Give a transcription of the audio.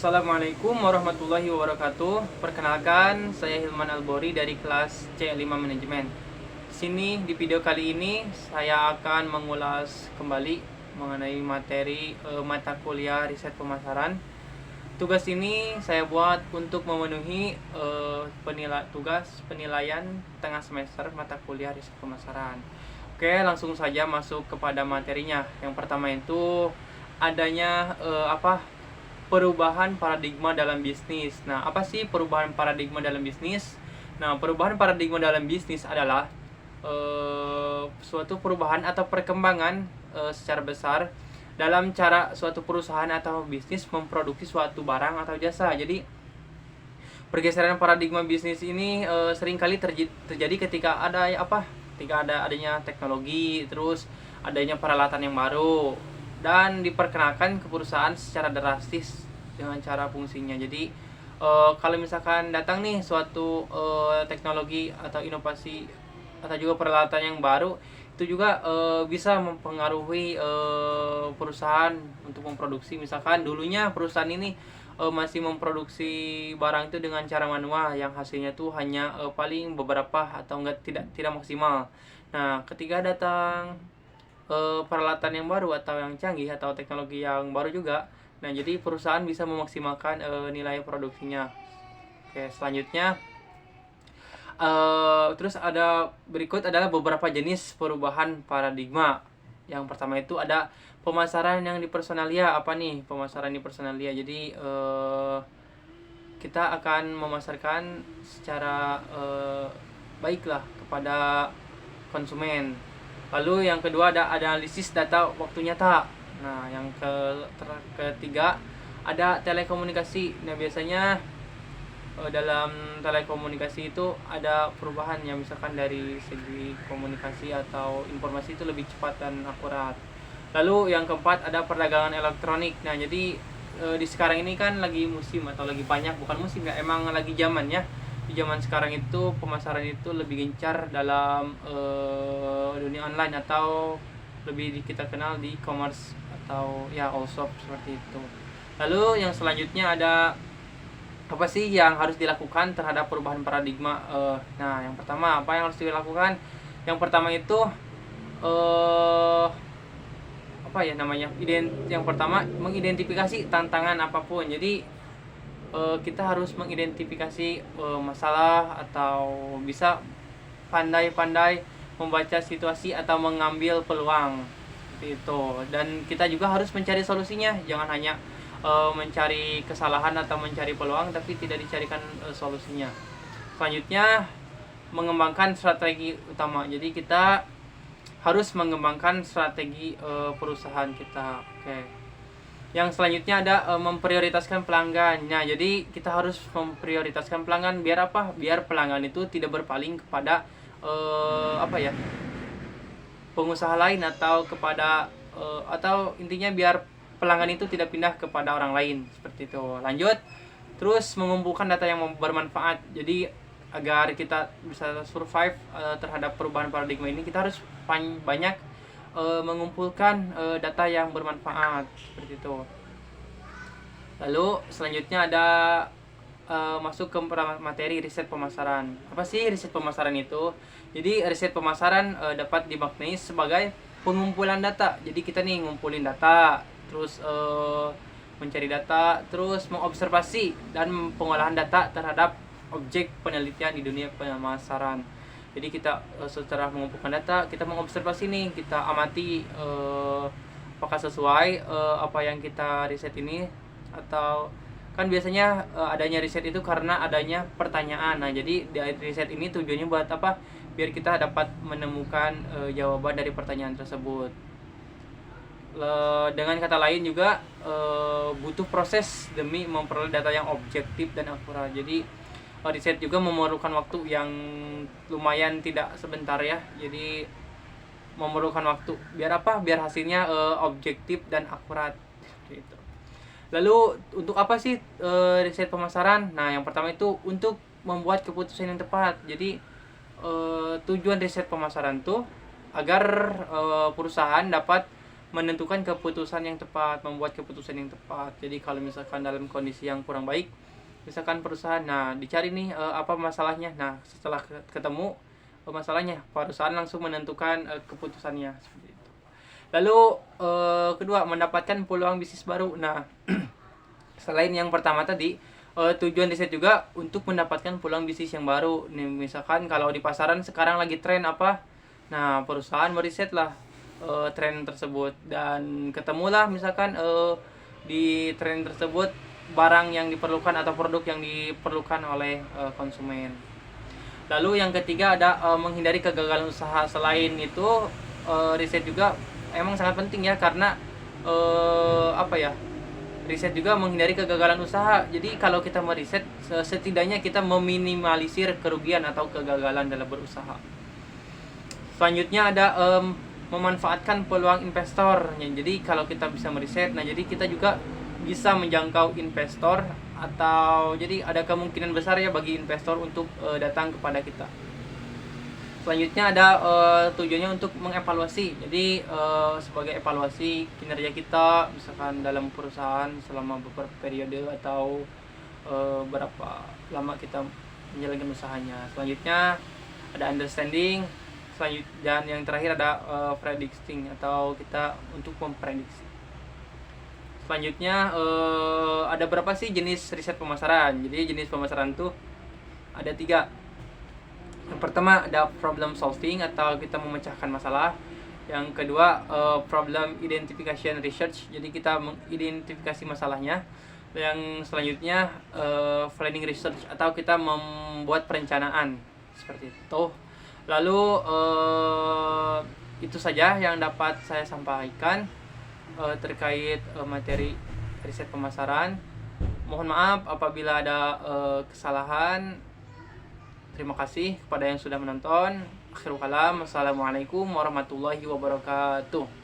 Assalamualaikum warahmatullahi wabarakatuh. Perkenalkan, saya Hilman Albori dari kelas C5 Manajemen. Di sini di video kali ini saya akan mengulas kembali mengenai materi mata kuliah riset pemasaran. Tugas ini saya buat untuk memenuhi tugas penilaian tengah semester mata kuliah riset pemasaran. Oke, langsung saja masuk kepada materinya. Yang pertama itu adanya perubahan paradigma dalam bisnis. Nah, apa sih perubahan paradigma dalam bisnis? Nah, perubahan paradigma dalam bisnis adalah suatu perubahan atau perkembangan secara besar dalam cara suatu perusahaan atau bisnis memproduksi suatu barang atau jasa. Jadi, pergeseran paradigma bisnis ini seringkali terjadi ketika adanya teknologi, terus adanya peralatan yang baru, dan diperkenalkan ke perusahaan secara drastis dengan cara fungsinya. Jadi kalau misalkan datang nih suatu teknologi atau inovasi atau juga peralatan yang baru, itu juga bisa mempengaruhi perusahaan untuk memproduksi. Misalkan dulunya perusahaan ini masih memproduksi barang itu dengan cara manual yang hasilnya tuh hanya paling beberapa atau tidak maksimal. Nah, ketika datang peralatan yang baru atau yang canggih atau teknologi yang baru juga, nah jadi perusahaan bisa memaksimalkan nilai produksinya. Oke, selanjutnya terus berikut adalah beberapa jenis perubahan paradigma. Yang pertama itu ada pemasaran yang dipersonalia. Apa nih pemasaran dipersonalia? Jadi kita akan memasarkan secara baiklah kepada konsumen. Lalu yang kedua ada analisis data waktu nyata. Nah, yang ketiga ada telekomunikasi. Nah, biasanya dalam telekomunikasi itu ada perubahan yang misalkan dari segi komunikasi atau informasi itu lebih cepat dan akurat. Lalu yang keempat ada perdagangan elektronik. Nah, jadi di sekarang ini kan lagi musim atau lagi banyak, bukan musim ya, emang lagi zamannya. Di zaman sekarang itu pemasaran itu lebih gencar dalam dunia online atau lebih kita kenal di e-commerce atau ya all shop seperti itu. Lalu yang selanjutnya ada apa sih yang harus dilakukan terhadap perubahan paradigma? Nah, yang pertama apa yang harus dilakukan? Yang pertama itu yang pertama mengidentifikasi tantangan apapun. Jadi kita harus mengidentifikasi masalah atau bisa pandai-pandai membaca situasi atau mengambil peluang seperti itu. Dan kita juga harus mencari solusinya, jangan hanya mencari kesalahan atau mencari peluang tapi tidak dicarikan solusinya. Selanjutnya mengembangkan strategi utama. Jadi kita harus mengembangkan strategi perusahaan kita. Oke. Yang selanjutnya ada memprioritaskan pelanggan. Nah, jadi kita harus memprioritaskan pelanggan biar apa? Biar pelanggan itu tidak berpaling kepada pengusaha lain atau kepada atau intinya biar pelanggan itu tidak pindah kepada orang lain seperti itu. Lanjut. Terus mengumpulkan data yang bermanfaat. Jadi agar kita bisa survive terhadap perubahan paradigma ini, kita harus banyak mengumpulkan data yang bermanfaat seperti itu. Lalu selanjutnya ada masuk ke materi riset pemasaran. Apa sih riset pemasaran itu? Jadi riset pemasaran dapat dimaknai sebagai pengumpulan data. Jadi kita nih ngumpulin data, terus mencari data, terus mengobservasi dan pengolahan data terhadap objek penelitian di dunia pemasaran. Jadi kita setelah mengumpulkan data, kita mengobservasi nih, kita amati apakah sesuai apa yang kita riset ini, atau kan biasanya adanya riset itu karena adanya pertanyaan. Nah, jadi dari riset ini tujuannya buat apa? Biar kita dapat menemukan jawaban dari pertanyaan tersebut. Dengan kata lain juga butuh proses demi memperoleh data yang objektif dan akurat. Jadi riset juga memerlukan waktu yang lumayan tidak sebentar ya. Jadi memerlukan waktu biar apa? Biar hasilnya objektif dan akurat gitu. Lalu untuk apa sih riset pemasaran? Nah, yang pertama itu untuk membuat keputusan yang tepat. Jadi tujuan riset pemasaran tuh agar perusahaan dapat menentukan keputusan yang tepat, membuat keputusan yang tepat. Jadi kalau misalkan dalam kondisi yang kurang baik, misalkan perusahaan, nah dicari nih apa masalahnya. Nah setelah ketemu masalahnya, perusahaan langsung menentukan keputusannya seperti itu. Lalu kedua, mendapatkan peluang bisnis baru. Nah selain yang pertama tadi, tujuan riset juga untuk mendapatkan peluang bisnis yang baru. Nih misalkan kalau di pasaran sekarang lagi tren apa, nah perusahaan meriset lah tren tersebut, dan ketemulah misalkan di tren tersebut barang yang diperlukan atau produk yang diperlukan oleh konsumen. Lalu yang ketiga ada menghindari kegagalan usaha. Selain itu riset juga emang sangat penting ya, karena riset juga menghindari kegagalan usaha. Jadi kalau kita meriset, setidaknya kita meminimalisir kerugian atau kegagalan dalam berusaha. Selanjutnya ada memanfaatkan peluang investor. Jadi kalau kita bisa meriset, nah jadi kita juga bisa menjangkau investor, atau jadi ada kemungkinan besar ya bagi investor untuk datang kepada kita. Selanjutnya ada tujuannya untuk mengevaluasi. Jadi sebagai evaluasi kinerja kita, misalkan dalam perusahaan selama beberapa periode atau berapa lama kita menjalankan usahanya. Selanjutnya ada understanding. Dan yang terakhir ada predicting, atau kita untuk memprediksi. Selanjutnya ada berapa sih jenis riset pemasaran? Jadi jenis pemasaran tuh ada 3. Yang pertama ada problem solving, atau kita memecahkan masalah. Yang kedua problem identification research, jadi kita mengidentifikasi masalahnya. Yang selanjutnya planning research, atau kita membuat perencanaan seperti itu. Lalu itu saja yang dapat saya sampaikan terkait materi riset pemasaran. Mohon maaf apabila ada kesalahan. Terima kasih kepada yang sudah menonton. Akhirul kalam, wassalamualaikum warahmatullahi wabarakatuh.